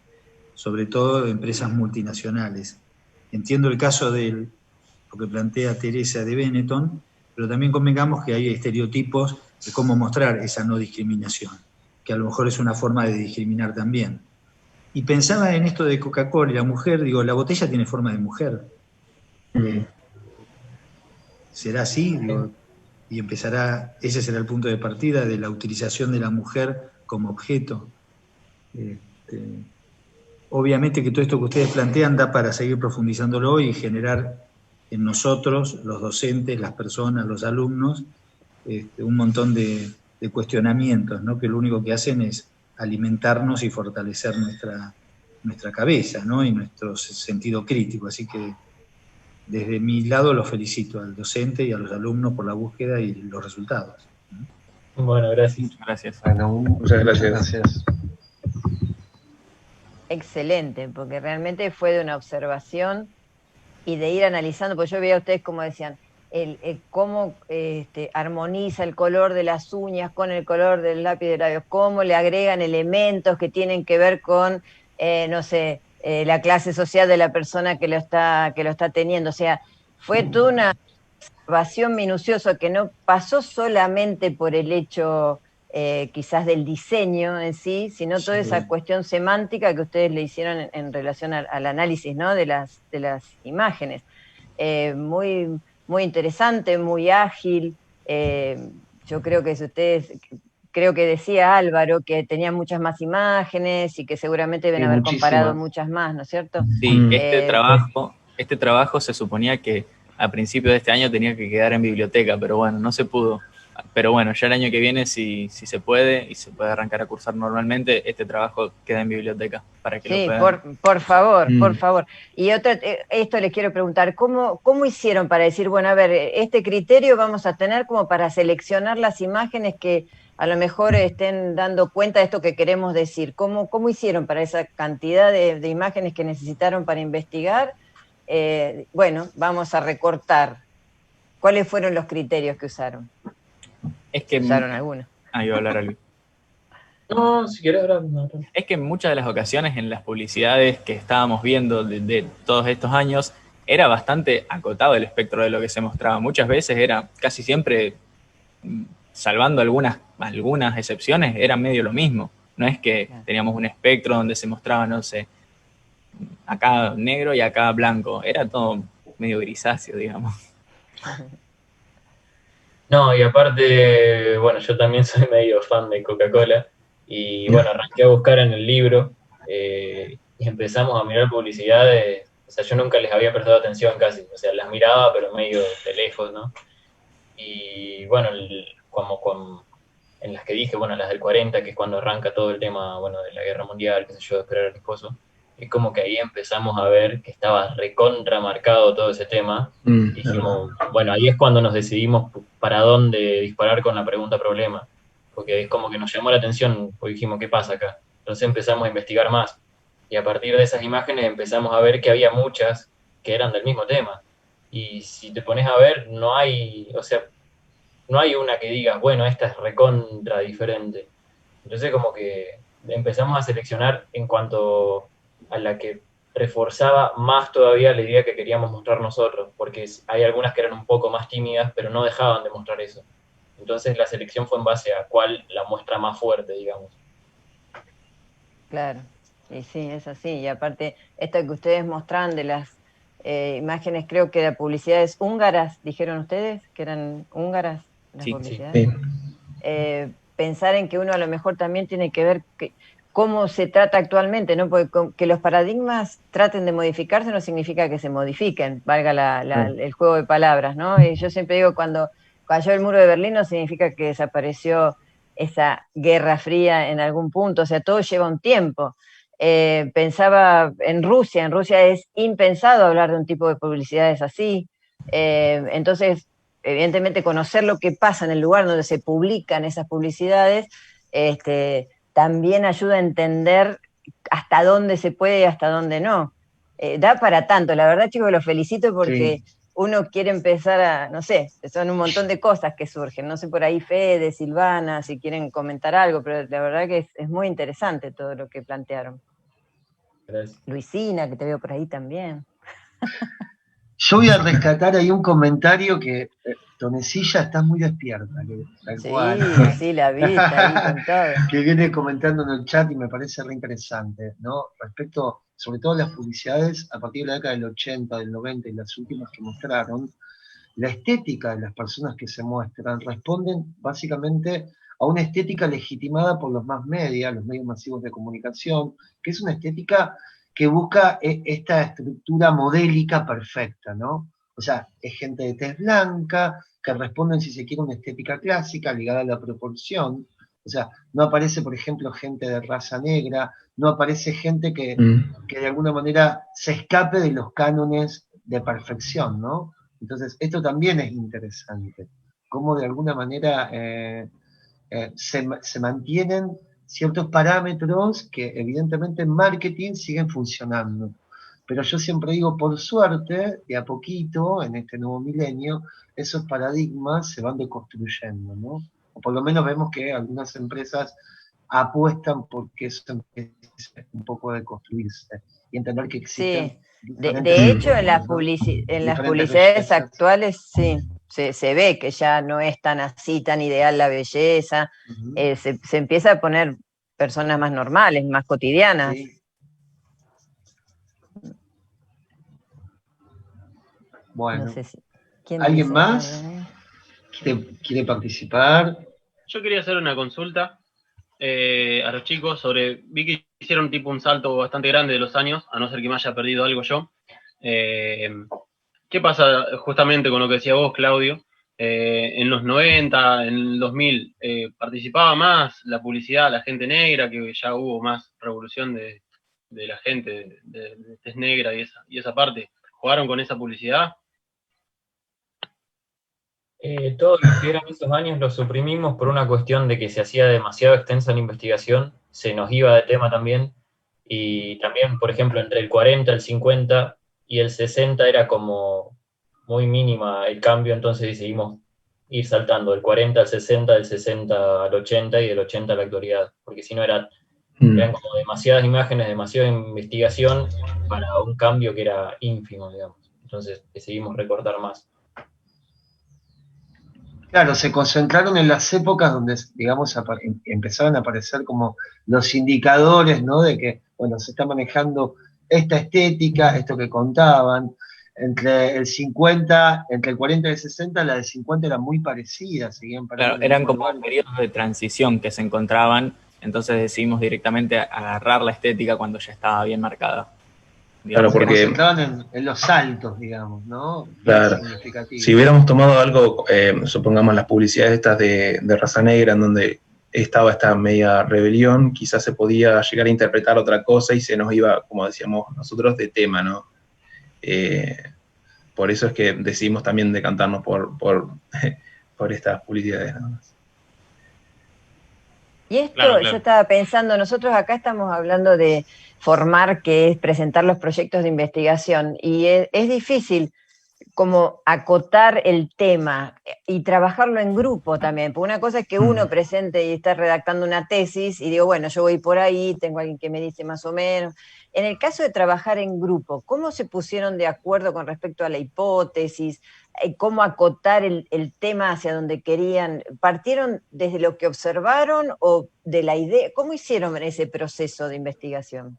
Sobre todo empresas multinacionales. Entiendo el caso de lo que plantea Teresa de Benetton, pero también convengamos que hay estereotipos de cómo mostrar esa no discriminación, que a lo mejor es una forma de discriminar también. Y pensaba en esto de Coca-Cola y la mujer, digo, la botella tiene forma de mujer. ¿Será así? Digo, y ese será el punto de partida de la utilización de la mujer como objeto. Obviamente que todo esto que ustedes plantean da para seguir profundizándolo y generar en nosotros, los docentes, las personas, los alumnos, un montón de cuestionamientos, ¿no? Que lo único que hacen es alimentarnos y fortalecer nuestra cabeza, ¿no? Y nuestro sentido crítico. Así que desde mi lado los felicito al docente y a los alumnos por la búsqueda y los resultados. Bueno, gracias. Gracias. Bueno, Muchas gracias. Excelente, porque realmente fue de una observación y de ir analizando, porque yo veía a ustedes como decían, cómo armoniza el color de las uñas con el color del lápiz de labios, cómo le agregan elementos que tienen que ver con, no sé, la clase social de la persona que lo está teniendo. O sea, fue toda una observación minuciosa que no pasó solamente por el hecho quizás del diseño en sí, sino toda esa cuestión semántica que ustedes le hicieron en relación al análisis, ¿no? de las imágenes. Muy, muy interesante, muy ágil. Yo creo que creo que decía Álvaro que tenía muchas más imágenes y que seguramente deben haber comparado muchas más, ¿no es cierto? Sí, este trabajo se suponía que a principio de este año tenía que quedar en biblioteca, pero bueno, no se pudo. Pero bueno, ya el año que viene, si se puede y se puede arrancar a cursar normalmente, este trabajo queda en biblioteca para que lo puedan. Por favor, por favor. Y esto les quiero preguntar, ¿cómo hicieron para decir, bueno, a ver, este criterio vamos a tener como para seleccionar las imágenes que a lo mejor estén dando cuenta de esto que queremos decir? ¿Cómo hicieron para esa cantidad de imágenes que necesitaron para investigar? Bueno, vamos a recortar. ¿Cuáles fueron los criterios que usaron? Es que ¿Usaron alguno? iba a hablar algo. No, si quieres hablar. No. Es que en muchas de las ocasiones en las publicidades que estábamos viendo de todos estos años, era bastante acotado el espectro de lo que se mostraba. Muchas veces era casi siempre, salvando algunas excepciones, era medio lo mismo. No es que teníamos un espectro donde se mostraba, no sé, acá negro y acá blanco. Era todo medio grisáceo, digamos. No, y aparte, bueno, yo también soy medio fan de Coca-Cola y bueno, arranqué a buscar en el libro y empezamos a mirar publicidades. O sea, yo nunca les había prestado atención casi, o sea, las miraba pero medio de lejos, ¿no? Y bueno, en las que dije, bueno, las del 40, que es cuando arranca todo el tema, bueno, de la guerra mundial, qué sé yo, de esperar al esposo, es como que ahí empezamos a ver que estaba recontra marcado todo ese tema. Dijimos, bueno, ahí es cuando nos decidimos para dónde disparar con la pregunta problema, porque es como que nos llamó la atención, porque dijimos, ¿qué pasa acá? Entonces empezamos a investigar más, y a partir de esas imágenes empezamos a ver que había muchas que eran del mismo tema, y si te pones a ver, no hay una que digas, bueno, esta es recontra diferente. Entonces como que empezamos a seleccionar en cuanto a la que reforzaba más todavía la idea que queríamos mostrar nosotros, porque hay algunas que eran un poco más tímidas, pero no dejaban de mostrar eso. Entonces la selección fue en base a cuál la muestra más fuerte, digamos. Claro, y sí, es así. Y aparte, esto que ustedes mostraban de las imágenes, creo que de publicidades húngaras, dijeron ustedes, que eran húngaras las Sí, publicidades. Sí. Pensar en que uno a lo mejor también tiene que ver cómo se trata actualmente, ¿no? Porque que los paradigmas traten de modificarse no significa que se modifiquen, valga el juego de palabras, ¿no? Y yo siempre digo, cuando cayó el muro de Berlín no significa que desapareció esa guerra fría en algún punto, o sea, todo lleva un tiempo. Pensaba en Rusia es impensado hablar de un tipo de publicidades así, entonces, evidentemente, conocer lo que pasa en el lugar donde se publican esas publicidades, también ayuda a entender hasta dónde se puede y hasta dónde no. Da para tanto, la verdad, chicos, los felicito porque uno quiere empezar a, no sé, son un montón de cosas que surgen, no sé, por ahí Fede, Silvana, si quieren comentar algo, pero la verdad que es muy interesante todo lo que plantearon. Gracias. Luisina, que te veo por ahí también. Yo voy a rescatar ahí un comentario que, Tonecilla, estás muy despierta. Tal Sí, cual. sí, la vi, está ahí con todo. Que viene comentando en el chat y me parece re interesante, ¿no? Respecto, sobre todo a las publicidades, a partir de la década del 80, del 90 y las últimas que mostraron, la estética de las personas que se muestran responden básicamente a una estética legitimada por los más media, los medios masivos de comunicación, que es una estética que busca esta estructura modélica perfecta, ¿no? O sea, es gente de tez blanca, que responden, si se quiere, a una estética clásica ligada a la proporción. O sea, no aparece, por ejemplo, gente de raza negra, no aparece gente que de alguna manera se escape de los cánones de perfección, ¿no? Entonces, esto también es interesante, cómo de alguna manera se mantienen ciertos parámetros que evidentemente en marketing siguen funcionando. Pero yo siempre digo, por suerte, de a poquito, en este nuevo milenio, esos paradigmas se van deconstruyendo, ¿no? O por lo menos vemos que algunas empresas apuestan porque eso empiece un poco a deconstruirse y entender que existen. Sí, de hecho en las, ¿no? en las Diferentes publicidades bellezas. actuales sí, se ve que ya no es tan así, tan ideal la belleza, se empieza a poner personas más normales, más cotidianas. Sí. Bueno, No sé si, ¿quién ¿alguien dice más quiere participar? Yo quería hacer una consulta a los chicos sobre, vi que hicieron tipo un salto bastante grande de los años, a no ser que me haya perdido algo yo. ¿Qué pasa justamente con lo que decía vos, Claudio? En los 90, en el 2000, ¿participaba más la publicidad, la gente negra, que ya hubo más revolución de la gente de tez negra y esa parte? ¿Jugaron con esa publicidad? Todo lo que eran esos años lo suprimimos por una cuestión de que se hacía demasiado extensa la investigación, se nos iba de tema también, y también, por ejemplo, entre el 40, el 50 y el 60 era como muy mínima el cambio, entonces decidimos ir saltando del 40 al 60, del 60 al 80 y del 80 a la actualidad, porque si no eran como demasiadas imágenes, demasiada investigación para un cambio que era ínfimo, digamos. Entonces decidimos recortar más. Claro, se concentraron en las épocas donde, digamos, empezaron a aparecer como los indicadores, ¿no? De que, bueno, se está manejando esta estética, esto que contaban. Entre el 50, entre el 40 y el 60, la del 50 era muy parecida, seguían Claro, eran como periodos de transición que se encontraban, entonces decidimos directamente agarrar la estética cuando ya estaba bien marcada. Claro, porque se concentraban en los saltos, digamos, ¿no? Claro. Si hubiéramos tomado algo, supongamos las publicidades estas de raza negra, en donde estaba esta media rebelión, quizás se podía llegar a interpretar otra cosa y se nos iba, como decíamos nosotros, de tema, ¿no? Por eso es que decidimos también decantarnos por estas publicidades, nada más. Y esto, yo estaba pensando, nosotros acá estamos hablando de formar, que es presentar los proyectos de investigación, y es difícil como acotar el tema y trabajarlo en grupo también, porque una cosa es que uno presente y está redactando una tesis y digo, bueno, yo voy por ahí, tengo alguien que me dice más o menos. En el caso de trabajar en grupo, ¿cómo se pusieron de acuerdo con respecto a la hipótesis? ¿Cómo acotar el tema hacia donde querían? ¿Partieron desde lo que observaron o de la idea? ¿Cómo hicieron ese proceso de investigación?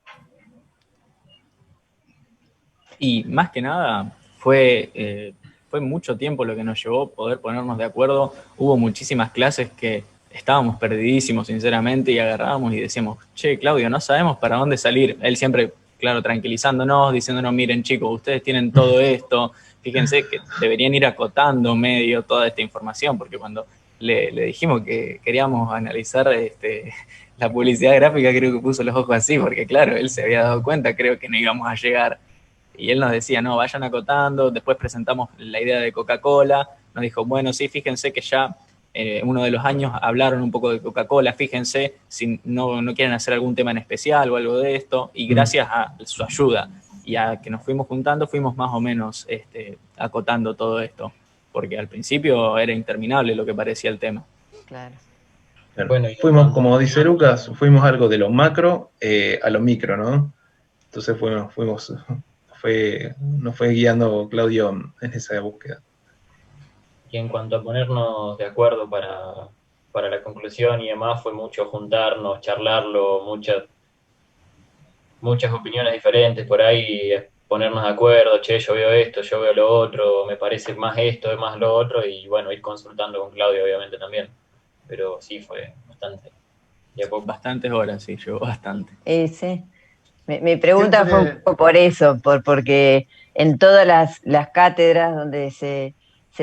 Y más que nada fue mucho tiempo lo que nos llevó poder ponernos de acuerdo. Hubo muchísimas clases que estábamos perdidísimos, sinceramente, y agarrábamos y decíamos, che, Claudio, no sabemos para dónde salir. Él siempre, claro, tranquilizándonos, diciéndonos, miren chicos, ustedes tienen todo esto, fíjense que deberían ir acotando medio toda esta información, porque cuando le dijimos que queríamos analizar la publicidad gráfica, creo que puso los ojos así, porque claro, él se había dado cuenta, creo que no íbamos a llegar. Y él nos decía, no, vayan acotando. Después presentamos la idea de Coca-Cola. Nos dijo, bueno, sí, fíjense que ya uno de los años hablaron un poco de Coca-Cola. Fíjense si no quieren hacer algún tema en especial o algo de esto. Y gracias a su ayuda y a que nos fuimos juntando, fuimos más o menos acotando todo esto. Porque al principio era interminable lo que parecía el tema. Claro. Claro. Bueno, Fuimos, como dice Lucas, fuimos algo de lo macro a lo micro, ¿no? Entonces nos fue guiando Claudio en esa búsqueda. y en cuanto a ponernos de acuerdo para la conclusión y demás, fue mucho juntarnos, charlarlo, muchas opiniones diferentes por ahí, ponernos de acuerdo, che, yo veo esto, yo veo lo otro, me parece más esto, más lo otro, y bueno, ir consultando con Claudio obviamente también. Pero sí, fue bastante. De a poco. Bastantes horas, sí, llevó bastante. Sí. Mi pregunta Siempre- fue un poco por eso, porque en todas las cátedras donde se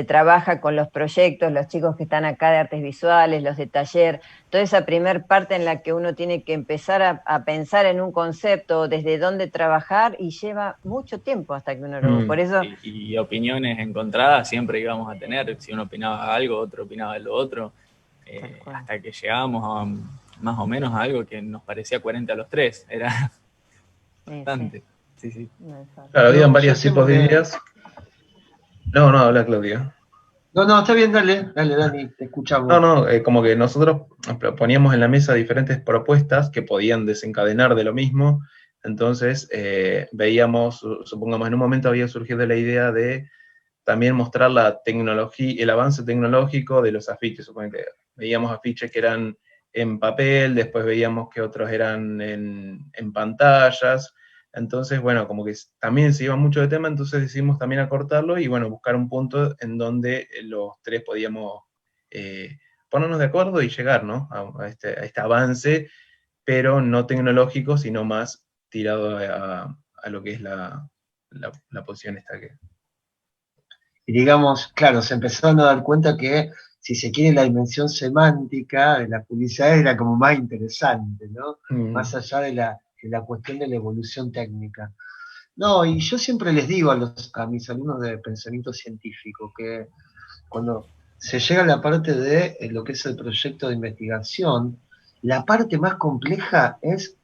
trabaja con los proyectos, los chicos que están acá de artes visuales, los de taller, toda esa primer parte en la que uno tiene que empezar a pensar en un concepto, desde dónde trabajar, y lleva mucho tiempo hasta que uno lo... Por eso... Y opiniones encontradas siempre íbamos a tener. Si uno opinaba algo, otro opinaba de lo otro. Hasta que llegábamos a más o menos a algo que nos parecía coherente a los tres. Era bastante. Sí. Claro, habían No, varios yo tipos de siempre- ideas. No, habla Claudia. No, está bien, dale, Dani, te escuchamos. No, como que nosotros poníamos en la mesa diferentes propuestas que podían desencadenar de lo mismo. Entonces veíamos, supongamos, en un momento había surgido la idea de también mostrar la tecnología, el avance tecnológico de los afiches. Supongo que veíamos afiches que eran en papel, después veíamos que otros eran en pantallas. Entonces, bueno, como que también se iba mucho de tema, entonces decidimos también acortarlo y, bueno, buscar un punto en donde los tres podíamos ponernos de acuerdo y llegar, ¿no? a este avance, pero no tecnológico, sino más tirado a lo que es la posición esta que... Y digamos, claro, se empezaron a dar cuenta que, si se quiere, la dimensión semántica de la publicidad era como más interesante, ¿no? Más allá de la cuestión de la evolución técnica. No, y yo siempre les digo a mis alumnos de pensamiento científico que cuando se llega a la parte de lo que es el proyecto de investigación, la parte más compleja es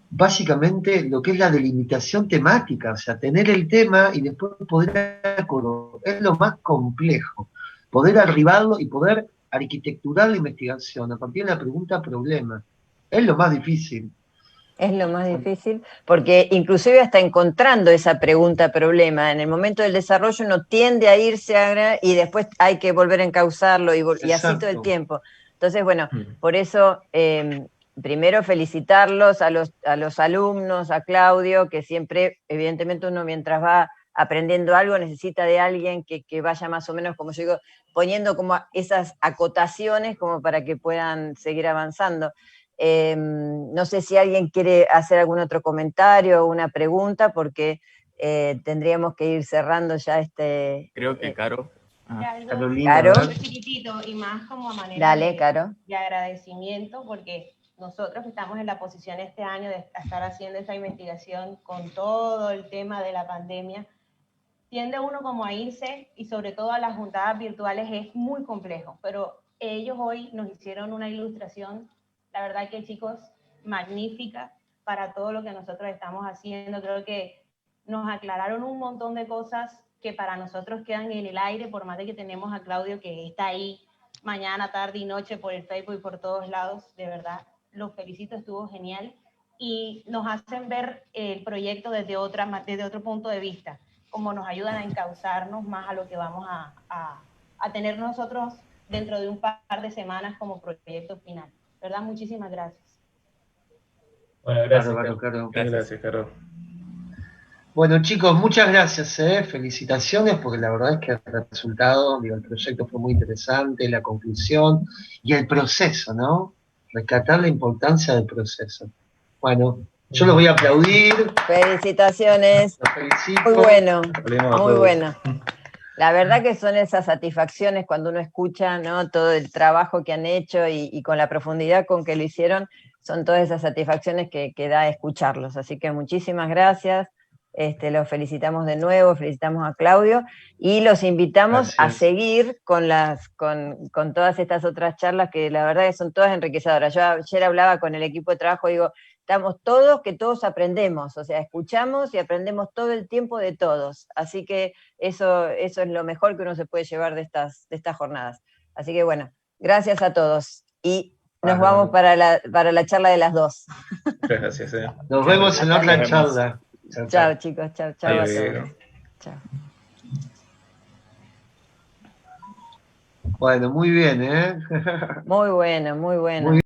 básicamente lo que es la delimitación temática, o sea, tener el tema y después poder acordarlo, es lo más complejo, poder arribarlo y poder arquitecturar la investigación a partir de la pregunta-problema, es lo más difícil. Es lo más difícil, porque inclusive hasta encontrando esa pregunta-problema, en el momento del desarrollo uno tiende a irse y después hay que volver a encauzarlo y así todo el tiempo. Entonces, bueno, por eso, primero felicitarlos a los alumnos, a Claudio, que siempre, evidentemente uno mientras va aprendiendo algo necesita de alguien que vaya más o menos, como yo digo, poniendo como esas acotaciones como para que puedan seguir avanzando. No sé si alguien quiere hacer algún otro comentario o una pregunta, porque tendríamos que ir cerrando ya Creo que Caro. Caro. Chiquitito, y más como a manera Dale, Caro. de agradecimiento, porque nosotros que estamos en la posición este año de estar haciendo esta investigación con todo el tema de la pandemia, tiende uno como a irse, y sobre todo a las juntadas virtuales es muy complejo, pero ellos hoy nos hicieron una ilustración, la verdad que, chicos, magnífica para todo lo que nosotros estamos haciendo. Creo que nos aclararon un montón de cosas que para nosotros quedan en el aire, por más de que tenemos a Claudio que está ahí mañana, tarde y noche por el Facebook y por todos lados. De verdad, los felicito, estuvo genial. Y nos hacen ver el proyecto desde otro punto de vista, como nos ayudan a encauzarnos más a lo que vamos a tener nosotros dentro de un par de semanas como proyecto final. ¿Verdad? Muchísimas gracias. Bueno, gracias. Claro. Gracias, Caro. Bueno, chicos, muchas gracias, felicitaciones, porque la verdad es que el resultado, digo, el proyecto fue muy interesante, la conclusión y el proceso, ¿no? Rescatar la importancia del proceso. Bueno, yo los voy a aplaudir. Felicitaciones. Los felicito. Muy bueno, Aplaudimos a muy todos. bueno. La verdad que son esas satisfacciones cuando uno escucha, ¿no?, todo el trabajo que han hecho y con la profundidad con que lo hicieron, son todas esas satisfacciones que da escucharlos. Así que muchísimas gracias. Los felicitamos de nuevo, felicitamos a Claudio y los invitamos a seguir con todas estas otras charlas que la verdad que son todas enriquecedoras. Yo ayer hablaba con el equipo de trabajo, digo, estamos todos, que todos aprendemos, o sea, escuchamos y aprendemos todo el tiempo de todos. Así que eso es lo mejor que uno se puede llevar de estas jornadas. Así que bueno, gracias a todos y nos vamos para la charla de las 2. Muchas gracias. Nos vemos en otra charla. Chao, chicos, chao a Adiós. todos. Chao. Bueno, muy bien, Muy bueno, muy bueno.